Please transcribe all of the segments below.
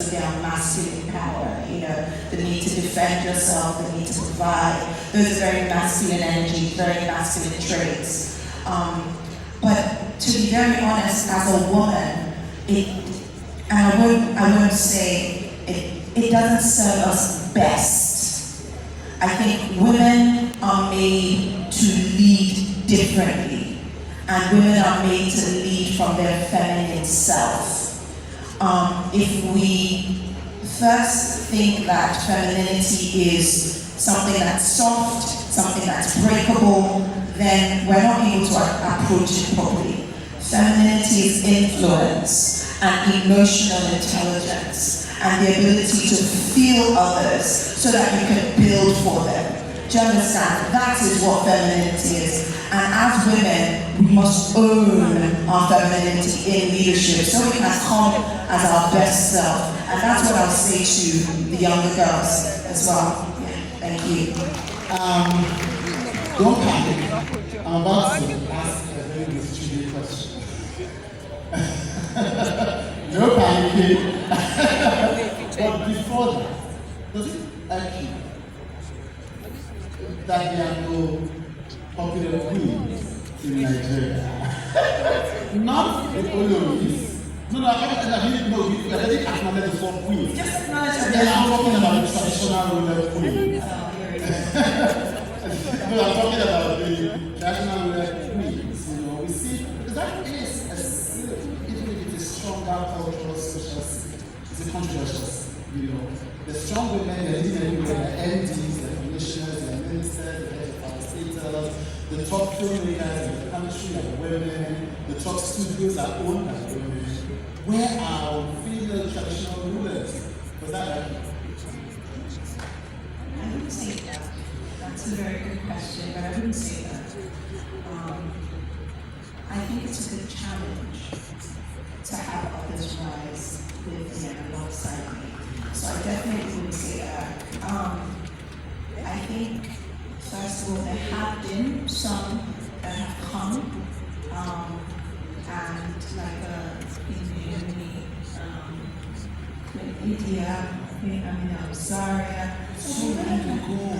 of their masculine power, the need to defend yourself, the need to provide. Those are very masculine energies, very masculine traits. But to be very honest, as a woman, I won't say it doesn't serve us best. I think women are made to lead differently, and women are made to lead from their feminine self. If we first think that femininity is something that's soft, something that's breakable, then we're not able to approach it properly. Femininity is influence and emotional intelligence and the ability to feel others so that you can build for them. Do you understand? That is what femininity is. And as women, we must own our femininity in leadership so we can come as our best self. And that's what I'll say to the younger girls as well. Yeah, thank you. Don't panic. I'm about to ask a very mischievous question. No panicking. But before that, does it irk you that there are no popular queens in Nigeria? Not the Oloris. No, I mean, no, you already acknowledged the four queens. Just acknowledge that. Yeah, I'm talking about the traditional ruler queen. No, I'm talking about the traditional ruler queens. We see, because that is a silk, even if it is stronger cultural, social silk. It's a controversial. The strong women, they're leading everywhere, the MDs, the commissioners, the ministers, the head of parastatals, the top filmmakers in the country are women, the top studios are owned by women. Where are female traditional rulers? Was that right? I wouldn't say that. That's a very good question, but I wouldn't say that. I think it's a good challenge to have others rise with me and alongside me. So I definitely wouldn't say that. I think, first of all, there have been some that have come, and like in India, Zaria, so many people.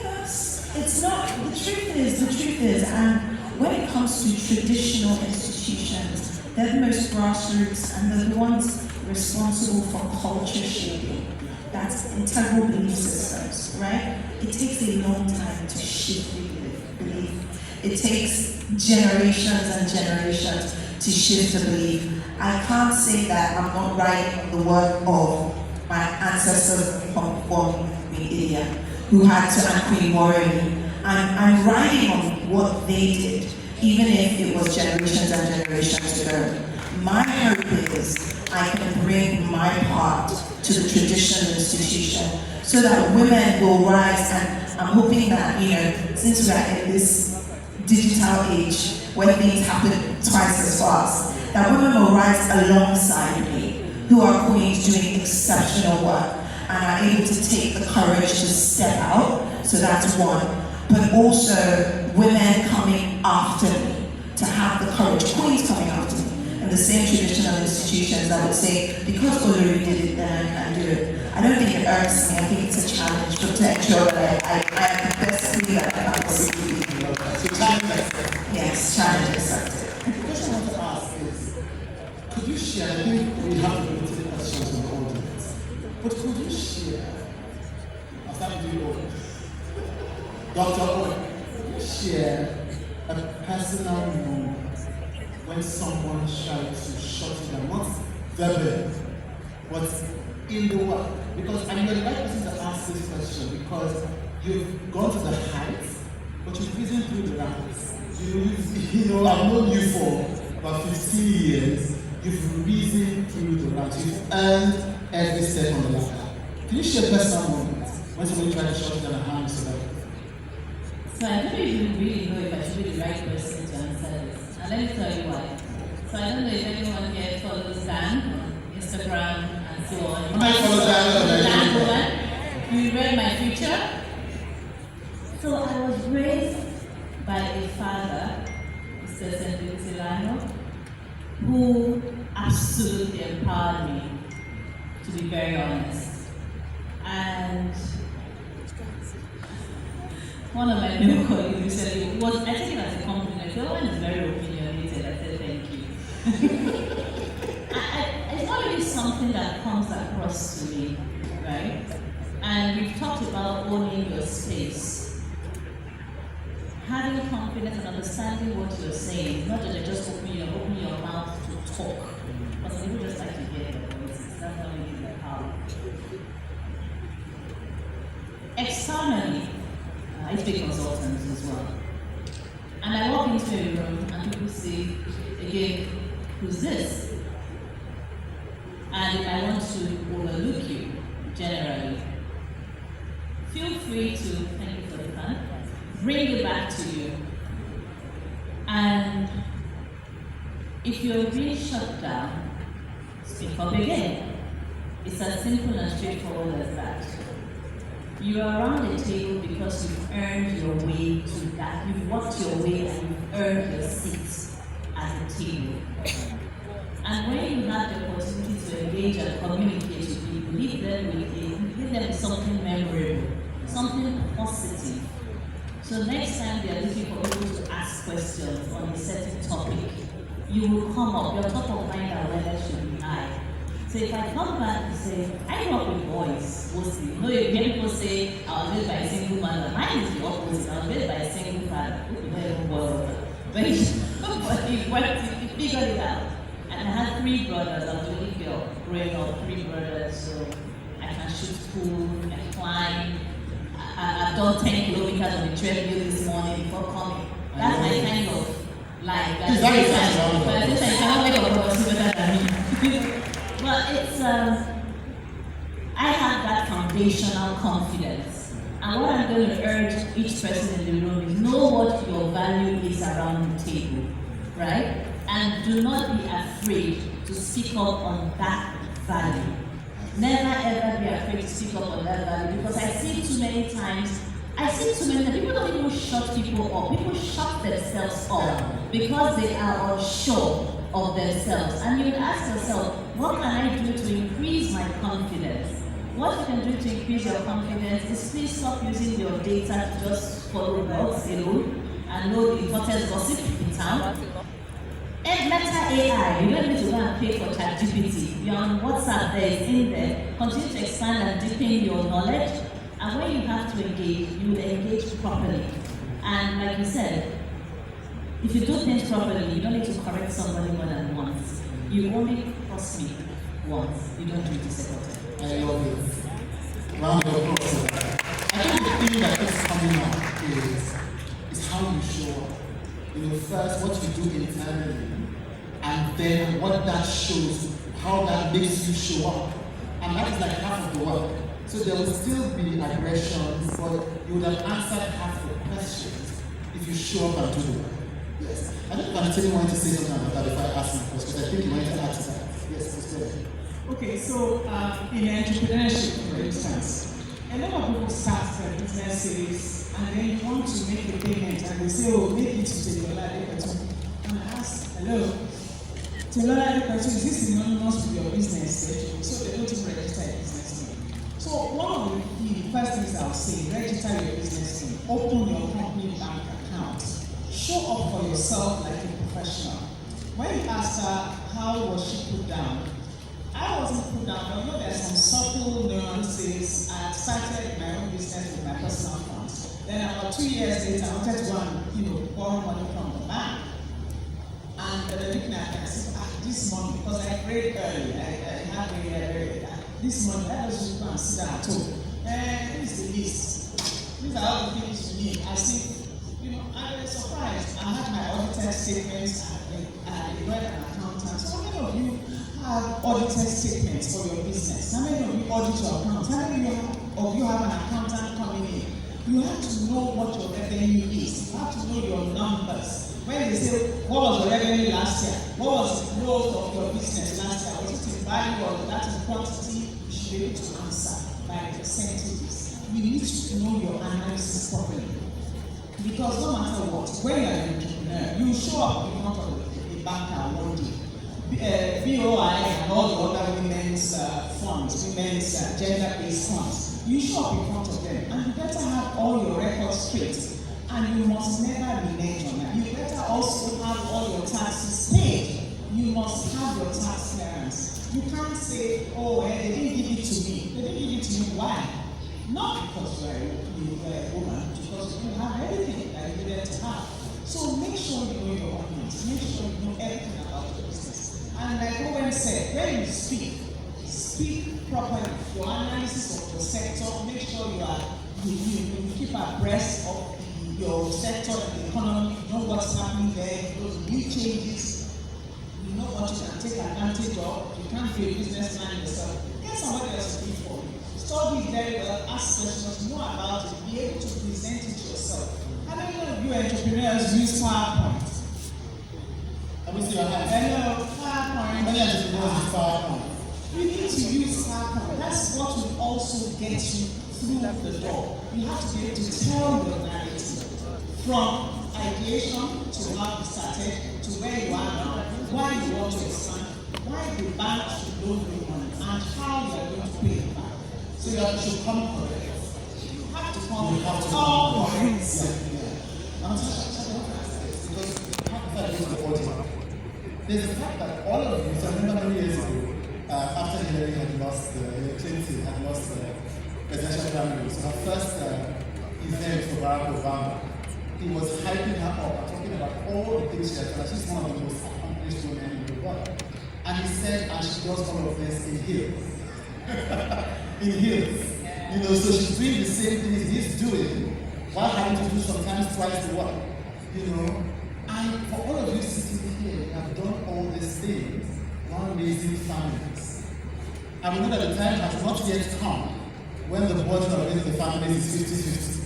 Yes, it's not, the truth is, and when it comes to traditional institutions, they're the most grassroots and they're the ones responsible for culture shaping. That's integral belief systems, right? It takes a long time to shift belief. It takes generations and generations to shift a belief. I can't say that I'm not writing the work of my ancestors from India who had to, and Queen Warren. I'm writing on what they did, even if it was generations and generations ago. My hope is I can bring my part to the traditional institution so that women will rise, and I'm hoping that, since we're in this digital age where things happen twice as fast, that women will rise alongside me, who are queens doing exceptional work and are able to take the courage to step out, so that's one. But also women coming after me, to have the courage, queens coming after me. And the same traditional institutions that would say, because Olori did it, then I can do it. I don't think it irks me, I think it's a challenge to ensure that I am the best leader that I can possibly be. So challenge. Yes, challenge accepted. The question I want to ask is, could you share, I think we have to take questions from the audience, but could you share, I'll start with you, Dr. Owen, could you share a personal moment when someone tried to shut you down, not verbally, but in the work? Because I'm the right person to ask this question, because you've gone to the heights, but you've risen through the ranks. I've known you for about 15 years. You've risen through the ranks. You've earned every step on the ladder. Can you share a personal moment when somebody tried to shut you down and harm you? So I don't even really know if I should be the right person to answer this. And let me tell you why. So I don't know if anyone here follows Dan on Instagram and so on. I follow Dan woman. You read my future. So I was raised by a father, Mr. Sendu Tilano, who absolutely empowered me. to be very honest. And one of my new colleagues recently was, I take it as a compliment. The one is very opinionated. I said thank you. It's not really something that comes across to me, right? And we've talked about owning your space. Having confidence and understanding what you're saying, not just open your mouth to talk. Because people just like to hear their voices. That's not really their power. Externally, I speak consultants as well. And I walk into a room and people say, again, who's this? And if I want to overlook you, generally, feel free to, thank you for the fun, bring it back to you. And if you're being shut down, speak up again. It's as simple and straightforward as that. You are around the table because you've earned your way to that. You've worked your way and you've earned your seat at the table. And when you have the opportunity to engage and communicate with people, leave them with something memorable, something positive. So next time they are looking for people to ask questions on a certain topic, you will come up, your top of mind awareness should be high. So if I come back and say, I grew up with boys, mostly. You know, you hear people say, I was raised by a single mother. Mine is the opposite. I was raised by a single father. But he figured it out. And I had 3 brothers. I was really girl growing up, 3 brothers. So I can shoot pool, I climb. I've done 10 kilometers on the treadmill this morning before coming. That's my kind of life. But at this time, you cannot make a brother better than me. Well, it's, I have that foundational confidence. And what I'm going to urge each person in the room is know what your value is around the table, right? And do not be afraid to speak up on that value. Never ever be afraid to speak up on that value, because I see too many times, people don't even shut people up. People shut themselves up because they are unsure of themselves. And you would ask yourself, what can I do to increase my confidence? What you can do to increase your confidence is please stop using your data to just follow blogs alone and know the hottest gossip in town. And letter AI, you don't need to go and pay for ChatGPT. You're on WhatsApp, there, it's in there. Continue to expand and deepen your knowledge. And when you have to engage, you will engage properly. And like you said, if you do things properly, you don't need to correct somebody more than once. You only cross me once. You don't do it the second time. I love it. Round of applause. I think the thing that keeps coming up is how you show up. You know, first what you do internally, and then what that shows, how that makes you show up. And that is like half of the work. So there will still be aggressions, but you would have answered half the questions if you show up and do the work. Yes. I think Valentini wanted to say something about that if I ask my question, because I think you wanted to add to that. Yes, please go ahead. Okay, so in entrepreneurship, for instance, a lot of people start their businesses and then you want to make a payment and they say, oh, make it to Telola Adepetu. And I ask, hello, Telola Adepetu, is this synonymous with your business? So they don't even register a business name. So one of the first things I'll say, register your business name, open your company bank account, show up for yourself like a professional. When you asked her how was she put down, I wasn't put down, but you know there's some subtle nuances. I started my own business with my personal funds. Then about 2 years later, I wanted to go and borrow money from the bank. And they're looking at me and said, this money, because I prayed early, I had a this money, let us just go and sit down at home. This is the list. These are all the things you need. I see, I was surprised. I had my audited statements, I read an accountant. So many of you have audited statements for your business. How many of you audit your accounts? How many of you have an accountant coming in? You have to know what your revenue is. You have to know your numbers. When they say, what was your revenue last year? What was the growth of your business last year? Was it in value or that in quantity? You should be able to answer by percentages. You need to know your analysis properly. Because no matter what, when you're an entrepreneur, you show up in front of a banker one day. BOI and all the other women's funds, women's gender-based funds. You show up in front of them, and you better have all your records straight. And you must never renege on that. You better also have all your taxes paid. You must have your tax clearance. You can't say, oh, they didn't give it to me. They didn't give it to me. Why? Not because you're a woman, because you have everything that you needed to have. So make sure you know your audience. Make sure you know everything about your business. And like Owen said, when you speak properly. Your analysis of your sector, make sure you keep abreast of your sector and the economy, you know what's happening there, you know the new changes, you know what you can take advantage of. You can't be a businessman yourself. Get somebody else to do for you. Study it very well, ask questions, know about it, be able to present it yourself. How many of you entrepreneurs use PowerPoint? Let me see your hands. Hello, PowerPoint. Many entrepreneurs use PowerPoint. You need to use PowerPoint. That's what will also get you through the door. You have to be able to tell your narrative from ideation to how you started to where you are now, why you want to expand, why the bank should loan you money, and how you are going to pay it back. So you should come correct. You have to come You have to all correct. There's the fact that all of you, so I remember many years ago, after Hillary had lost, Clinton had lost the presidential primary, so her first event for Barack Obama, he was hyping her up and talking about all the things she had done. She's one of the most accomplished women in the world. And he said, and she does all of this in heels. In heels. You know, so she's doing the same things he's doing, while having to do sometimes twice the work. You know? And for all of you sitting here, you have done all these things while raising families. And we know that the time has not yet come when the burden of raising the families is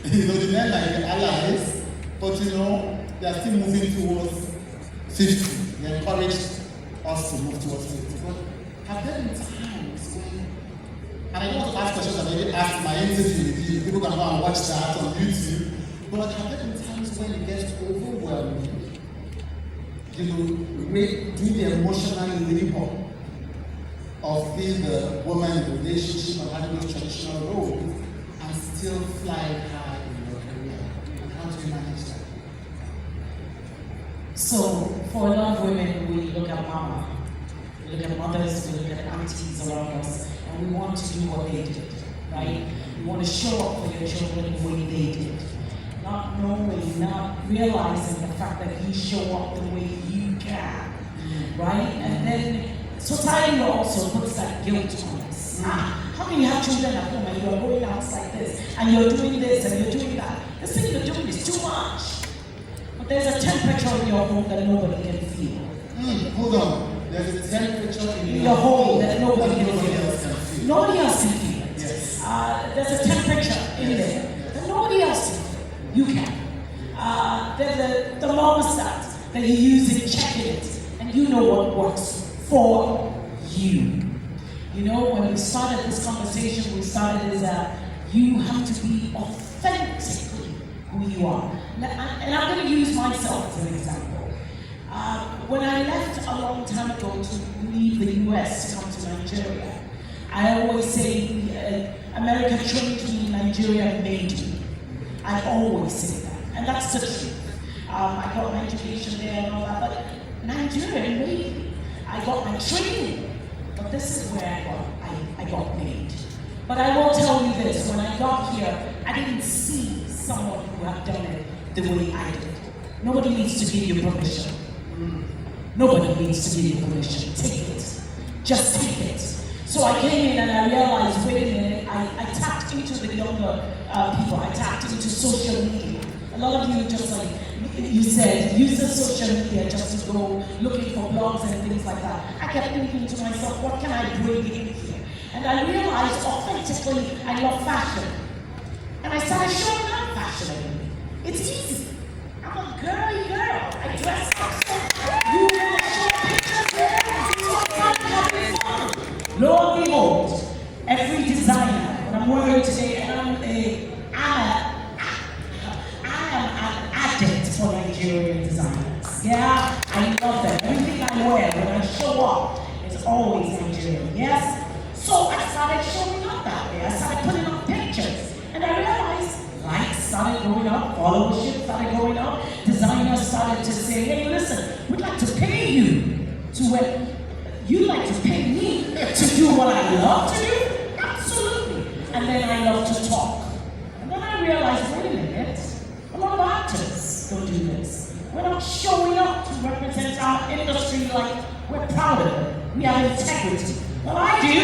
50-50. You know, the men are your allies, but you know, they are still moving towards 50. They encourage us to move towards 50. But have there been times when, and I don't want to ask questions I've already asked in my interview with you, people can go and watch that on YouTube, but have there been times when it gets overwhelming, you know, doing the emotional labor of being the woman in the relationship and having those traditional roles and still flying high in your career? How do you manage that? So, for a lot of women, we look at mama, we look at mothers, we look at aunties around us, and we want to do what they did, right? We want to show up for your children the way they did. Not knowing, not realizing the fact that you show up the way you can, right? And then society also puts that guilt on us. How can you have children at home and you are going out like this, and you're doing this and you're doing that? This thing you're doing is too much. But there's a temperature in your home that nobody can feel. Hold on. There's a temperature in Your home that nobody can else can feel. feel. Nobody else can feel it. Yes. There's a temperature in there that nobody else can feel. You can. There's a thermostat that you use in checking it, and you know what works for you. You know, when we started this conversation, we started as you have to be authentically who you are. And I'm going to use myself as an example. When I left a long time ago to leave the US to come to Nigeria, I always say America trained me, Nigeria made me. I always say that, and that's the truth. I got my education there and all that, but Nigeria made me. I got my training, but this is where I got made. But I will tell you this, when I got here, I didn't see someone who had done it the way I did. Nobody needs to give you permission. Nobody needs to give you permission. Take it. Just take it. So I came in and I realized, wait a minute, I tapped into the younger people. I tapped into social media. A lot of you just like, you said, use the social media just to go looking for blogs and things like that. I kept thinking to myself, what can I bring in here? And I realized authentically, I love fashion. And I started showing up fashion everywhere. It's easy. I'm a girly girl. I dress up so you want to show pictures there? So I'm having fun. Lo and behold, every designer, what I'm wearing today, and I am an addict for Nigerian designers. Yeah, I love them. Everything I wear, always Nigerian, yes? So I started showing up that way. I started putting up pictures. And I realized likes started going up, followership started going up, designers started to say, hey, listen, we'd like to pay you to what you like to pay me to do what I love to do? Absolutely. And then I love to talk. And then I realized, wait a minute, a lot of actors don't do this. We're not showing up to represent our industry like we're proud of it. We have integrity. Well, I do.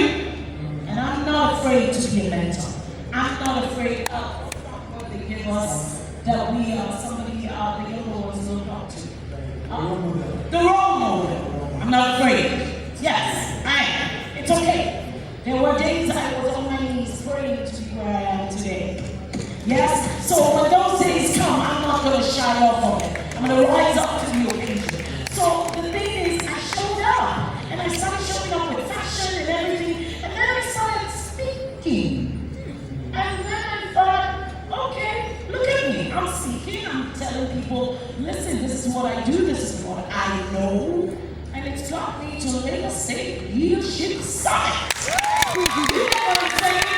And I'm not afraid to be a mentor. I'm not afraid of what they give us that we are somebody the younger ones look up to. The role model. I'm not afraid. Yes, I am. It's okay. There were days I was on my knees praying to be where I am today. Yes? So when those days come, I'm not going to shy off of it. I'm going to rise up to the occasion. So the thing is, I showed up. And I started showing up with fashion and everything. And then I started speaking. And then I thought, okay, look at me. I'm speaking. I'm telling people, listen, this is what I do. This is what I know. And it's got me to Lagos State Leadership Summit. You know what I'm saying? I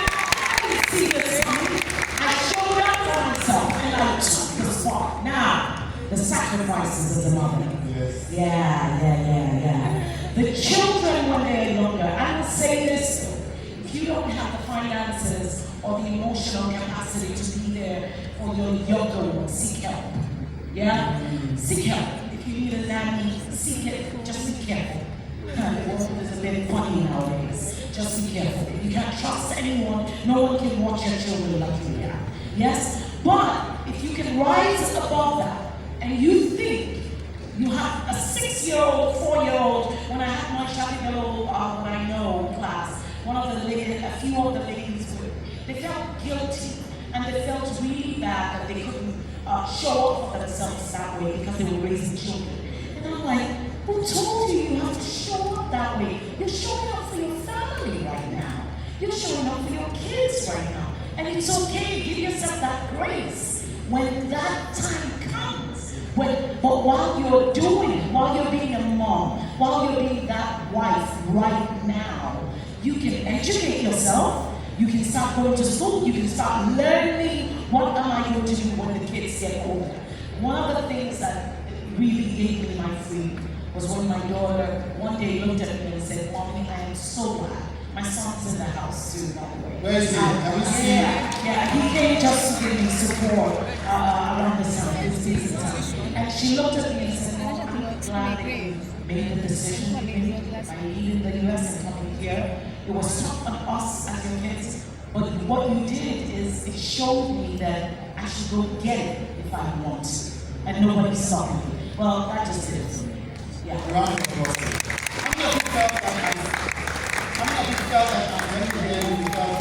didn't see this coming. I showed up for myself and I took the spot. Now, the sacrifices of the mother. Yes. Yeah. The children when they're younger, I will say this, if you don't have the finances or the emotional capacity to be there for your younger ones, seek help. Yeah? Seek help. If you need a nanny, seek it. Just be careful. The world is a bit funny nowadays. Just be careful. You can't trust anyone. No one can watch your children like you can. Yes? But if you can rise above that and you think you have a 6-year-old, 4-year-old, when I had my Shapigalo, when I know class, a few of the ladies they felt guilty and they felt really bad that they couldn't show up for themselves that way because they were raising children. And I'm like, who told you you have to show up that way? You're showing up for your family right now. You're showing up for your kids right now. And it's okay, give yourself that grace when that time comes. But while you're doing it, while you're being a mom, while you're being that wife right now, you can educate yourself. You can start going to school. You can start learning what am I going to do when the kids get older. One of the things that really gave me my freedom was when my daughter one day looked at me and said, Mommy, I am so glad. My son's in the house too, by the way. Where is he? Have you seen him? Yeah, he came just to give me support around this time, this busy time. And she looked at me and said, Mom, I'm glad that you made the decision by leaving the US and coming here. It was tough on us as your kids, but what you did is it showed me that I should go get it if I want to, and nobody stopped me. Well, that just did it for me. Yeah. Round of applause. I'm not big felt that I'm very really because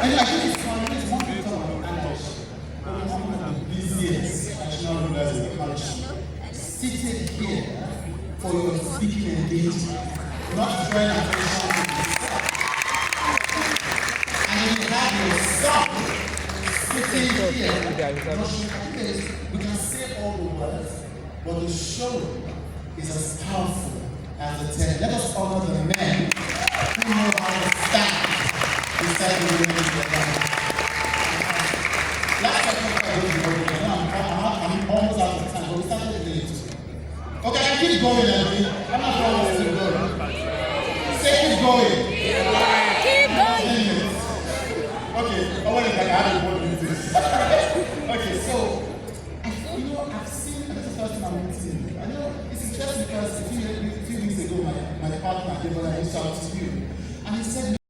and I think it's funny, it's one thing to talk about English, but we're one of the busiest national rulers in the country. Seated here for your speaking engagement, not drawing attention to yourself. And you have your son sitting here, we can say all the words, but the show is as powerful as the 10. Let us honor the men who know how to stand beside the women in their life. Last I'm almost out of time, but we started late. Okay, I keep going, Emily. I'm not sure where we're going. Say keep going. Keep going. Okay, I want to like add a word with this. Okay, so I've seen, and this is the first time I'm meeting you. I know it's interesting because a few weeks ago, my partner gave a shout to you, and he said,